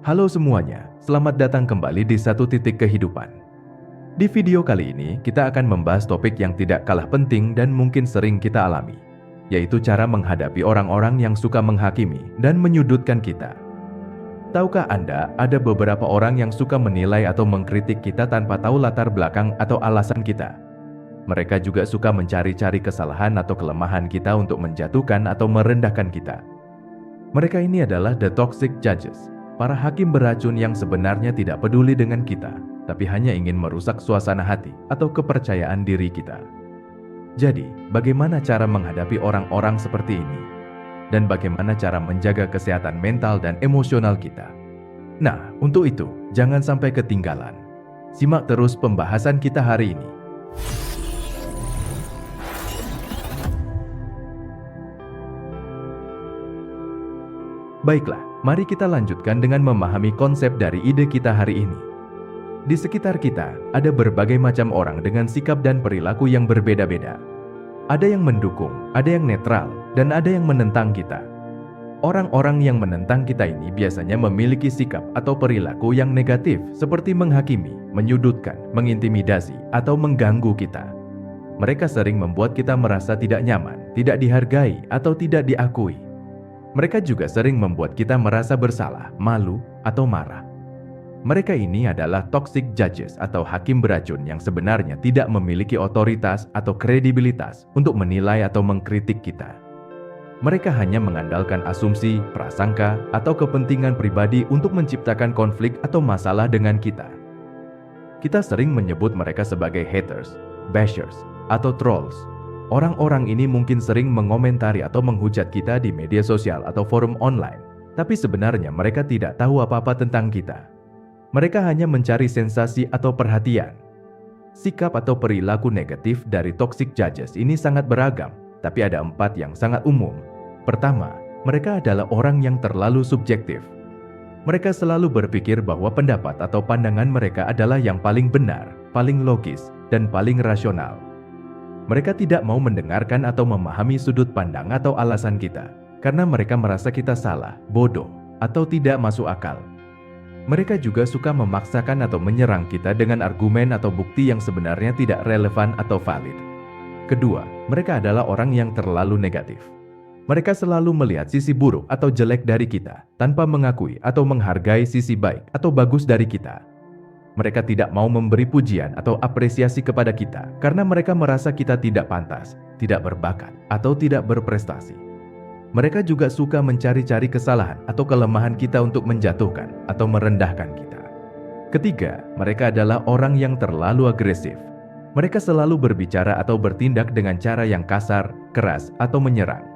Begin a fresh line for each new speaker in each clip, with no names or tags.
Halo semuanya, selamat datang kembali di Satu Titik Kehidupan. Di video kali ini, kita akan membahas topik yang tidak kalah penting dan mungkin sering kita alami, yaitu cara menghadapi orang-orang yang suka menghakimi dan menyudutkan kita. Tahukah Anda, ada beberapa orang yang suka menilai atau mengkritik kita tanpa tahu latar belakang atau alasan kita. Mereka juga suka mencari-cari kesalahan atau kelemahan kita untuk menjatuhkan atau merendahkan kita. Mereka ini adalah the toxic judges, para hakim beracun yang sebenarnya tidak peduli dengan kita, tapi hanya ingin merusak suasana hati atau kepercayaan diri kita. Jadi, bagaimana cara menghadapi orang-orang seperti ini? Dan bagaimana cara menjaga kesehatan mental dan emosional kita? Nah, untuk itu, jangan sampai ketinggalan. Simak terus pembahasan kita hari ini. Baiklah, mari kita lanjutkan dengan memahami konsep dari ide kita hari ini. Di sekitar kita, ada berbagai macam orang dengan sikap dan perilaku yang berbeda-beda. Ada yang mendukung, ada yang netral, dan ada yang menentang kita. Orang-orang yang menentang kita ini biasanya memiliki sikap atau perilaku yang negatif seperti menghakimi, menyudutkan, mengintimidasi, atau mengganggu kita. Mereka sering membuat kita merasa tidak nyaman, tidak dihargai, atau tidak diakui. Mereka juga sering membuat kita merasa bersalah, malu, atau marah. Mereka ini adalah toxic judges atau hakim beracun yang sebenarnya tidak memiliki otoritas atau kredibilitas untuk menilai atau mengkritik kita. Mereka hanya mengandalkan asumsi, prasangka, atau kepentingan pribadi untuk menciptakan konflik atau masalah dengan kita. Kita sering menyebut mereka sebagai haters, bashers, atau trolls. Orang-orang ini mungkin sering mengomentari atau menghujat kita di media sosial atau forum online, tapi sebenarnya mereka tidak tahu apa-apa tentang kita. Mereka hanya mencari sensasi atau perhatian. Sikap atau perilaku negatif dari toxic judges ini sangat beragam, tapi ada 4 yang sangat umum. Pertama, mereka adalah orang yang terlalu subjektif. Mereka selalu berpikir bahwa pendapat atau pandangan mereka adalah yang paling benar, paling logis, dan paling rasional. Mereka tidak mau mendengarkan atau memahami sudut pandang atau alasan kita, karena mereka merasa kita salah, bodoh, atau tidak masuk akal. Mereka juga suka memaksakan atau menyerang kita dengan argumen atau bukti yang sebenarnya tidak relevan atau valid. Kedua, mereka adalah orang yang terlalu negatif. Mereka selalu melihat sisi buruk atau jelek dari kita, tanpa mengakui atau menghargai sisi baik atau bagus dari kita. Mereka tidak mau memberi pujian atau apresiasi kepada kita karena mereka merasa kita tidak pantas, tidak berbakat, atau tidak berprestasi. Mereka juga suka mencari-cari kesalahan atau kelemahan kita untuk menjatuhkan atau merendahkan kita. Ketiga, mereka adalah orang yang terlalu agresif. Mereka selalu berbicara atau bertindak dengan cara yang kasar, keras, atau menyerang.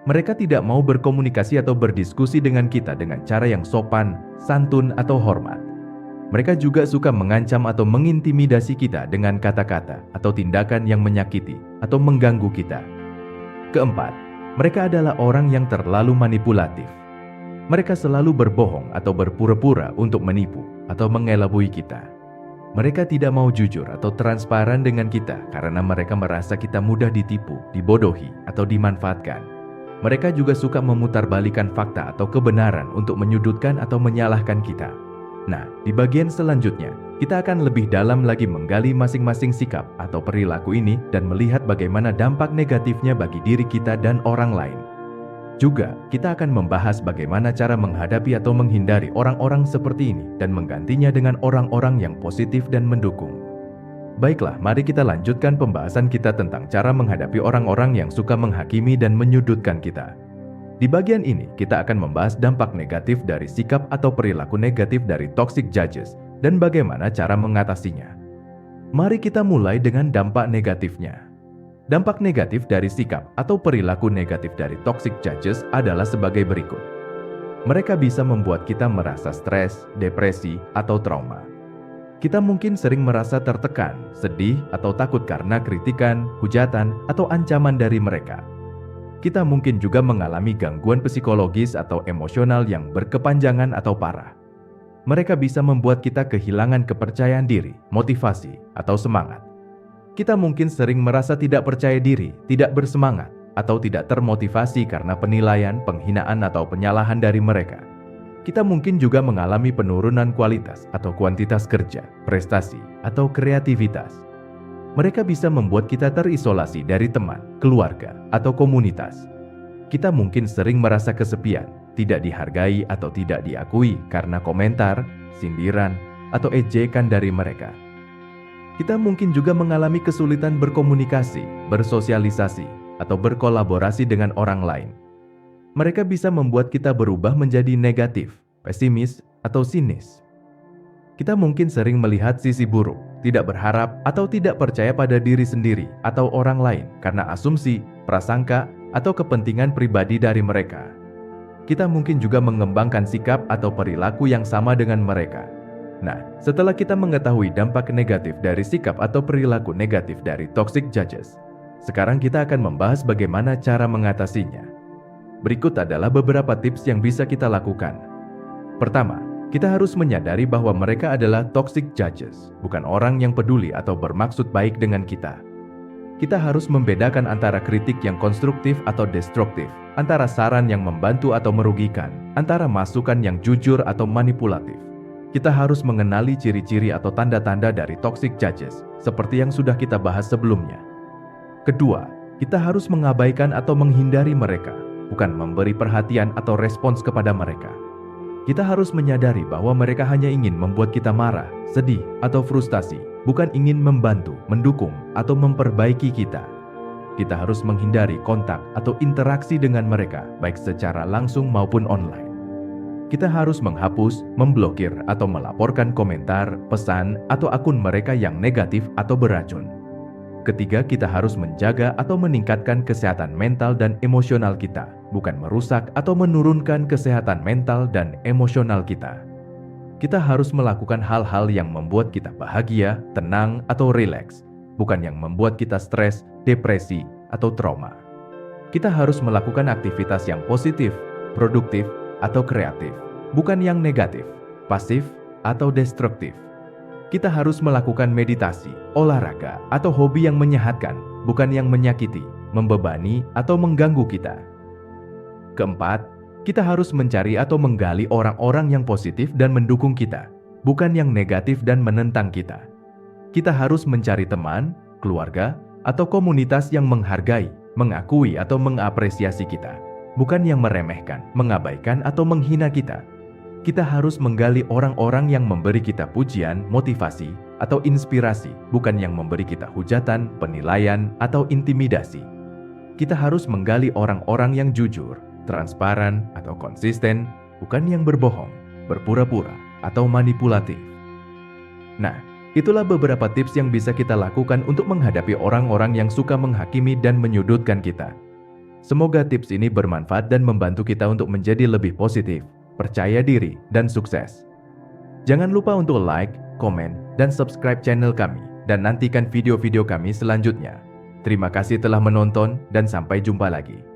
Mereka tidak mau berkomunikasi atau berdiskusi dengan kita dengan cara yang sopan, santun, atau hormat. Mereka juga suka mengancam atau mengintimidasi kita dengan kata-kata atau tindakan yang menyakiti atau mengganggu kita. Keempat, mereka adalah orang yang terlalu manipulatif. Mereka selalu berbohong atau berpura-pura untuk menipu atau mengelabui kita. Mereka tidak mau jujur atau transparan dengan kita karena mereka merasa kita mudah ditipu, dibodohi, atau dimanfaatkan. Mereka juga suka memutarbalikkan fakta atau kebenaran untuk menyudutkan atau menyalahkan kita. Nah, di bagian selanjutnya, kita akan lebih dalam lagi menggali masing-masing sikap atau perilaku ini dan melihat bagaimana dampak negatifnya bagi diri kita dan orang lain. Juga, kita akan membahas bagaimana cara menghadapi atau menghindari orang-orang seperti ini dan menggantinya dengan orang-orang yang positif dan mendukung. Baiklah, mari kita lanjutkan pembahasan kita tentang cara menghadapi orang-orang yang suka menghakimi dan menyudutkan kita. Di bagian ini, kita akan membahas dampak negatif dari sikap atau perilaku negatif dari toxic judges dan bagaimana cara mengatasinya. Mari kita mulai dengan dampak negatifnya. Dampak negatif dari sikap atau perilaku negatif dari toxic judges adalah sebagai berikut. Mereka bisa membuat kita merasa stres, depresi, atau trauma. Kita mungkin sering merasa tertekan, sedih, atau takut karena kritikan, hujatan, atau ancaman dari mereka. Kita mungkin juga mengalami gangguan psikologis atau emosional yang berkepanjangan atau parah. Mereka bisa membuat kita kehilangan kepercayaan diri, motivasi, atau semangat. Kita mungkin sering merasa tidak percaya diri, tidak bersemangat, atau tidak termotivasi karena penilaian, penghinaan, atau penyalahan dari mereka. Kita mungkin juga mengalami penurunan kualitas atau kuantitas kerja, prestasi, atau kreativitas. Mereka bisa membuat kita terisolasi dari teman, keluarga, atau komunitas. Kita mungkin sering merasa kesepian, tidak dihargai atau tidak diakui karena komentar, sindiran, atau ejekan dari mereka. Kita mungkin juga mengalami kesulitan berkomunikasi, bersosialisasi, atau berkolaborasi dengan orang lain. Mereka bisa membuat kita berubah menjadi negatif, pesimis, atau sinis. Kita mungkin sering melihat sisi buruk, tidak berharap, atau tidak percaya pada diri sendiri atau orang lain karena asumsi, prasangka, atau kepentingan pribadi dari mereka. Kita mungkin juga mengembangkan sikap atau perilaku yang sama dengan mereka. Nah, setelah kita mengetahui dampak negatif dari sikap atau perilaku negatif dari toxic judges, sekarang kita akan membahas bagaimana cara mengatasinya. Berikut adalah beberapa tips yang bisa kita lakukan. Pertama, kita harus menyadari bahwa mereka adalah toxic judges, bukan orang yang peduli atau bermaksud baik dengan kita. Kita harus membedakan antara kritik yang konstruktif atau destruktif, antara saran yang membantu atau merugikan, antara masukan yang jujur atau manipulatif. Kita harus mengenali ciri-ciri atau tanda-tanda dari toxic judges, seperti yang sudah kita bahas sebelumnya. Kedua, kita harus mengabaikan atau menghindari mereka, bukan memberi perhatian atau respons kepada mereka. Kita harus menyadari bahwa mereka hanya ingin membuat kita marah, sedih, atau frustasi, bukan ingin membantu, mendukung, atau memperbaiki kita. Kita harus menghindari kontak atau interaksi dengan mereka, baik secara langsung maupun online. Kita harus menghapus, memblokir, atau melaporkan komentar, pesan, atau akun mereka yang negatif atau beracun. Ketiga, kita harus menjaga atau meningkatkan kesehatan mental dan emosional kita, bukan merusak atau menurunkan kesehatan mental dan emosional kita. Kita harus melakukan hal-hal yang membuat kita bahagia, tenang, atau rileks, bukan yang membuat kita stres, depresi, atau trauma. Kita harus melakukan aktivitas yang positif, produktif, atau kreatif, bukan yang negatif, pasif, atau destruktif. Kita harus melakukan meditasi, olahraga, atau hobi yang menyehatkan, bukan yang menyakiti, membebani, atau mengganggu kita. Keempat, kita harus mencari atau menggali orang-orang yang positif dan mendukung kita, bukan yang negatif dan menentang kita. Kita harus mencari teman, keluarga, atau komunitas yang menghargai, mengakui, atau mengapresiasi kita, bukan yang meremehkan, mengabaikan, atau menghina kita. Kita harus menggali orang-orang yang memberi kita pujian, motivasi, atau inspirasi, bukan yang memberi kita hujatan, penilaian, atau intimidasi. Kita harus menggali orang-orang yang jujur, transparan, atau konsisten, bukan yang berbohong, berpura-pura, atau manipulatif. Nah, itulah beberapa tips yang bisa kita lakukan untuk menghadapi orang-orang yang suka menghakimi dan menyudutkan kita. Semoga tips ini bermanfaat dan membantu kita untuk menjadi lebih positif, percaya diri, dan sukses. Jangan lupa untuk like, komen, dan subscribe channel kami, dan nantikan video-video kami selanjutnya. Terima kasih telah menonton, dan sampai jumpa lagi.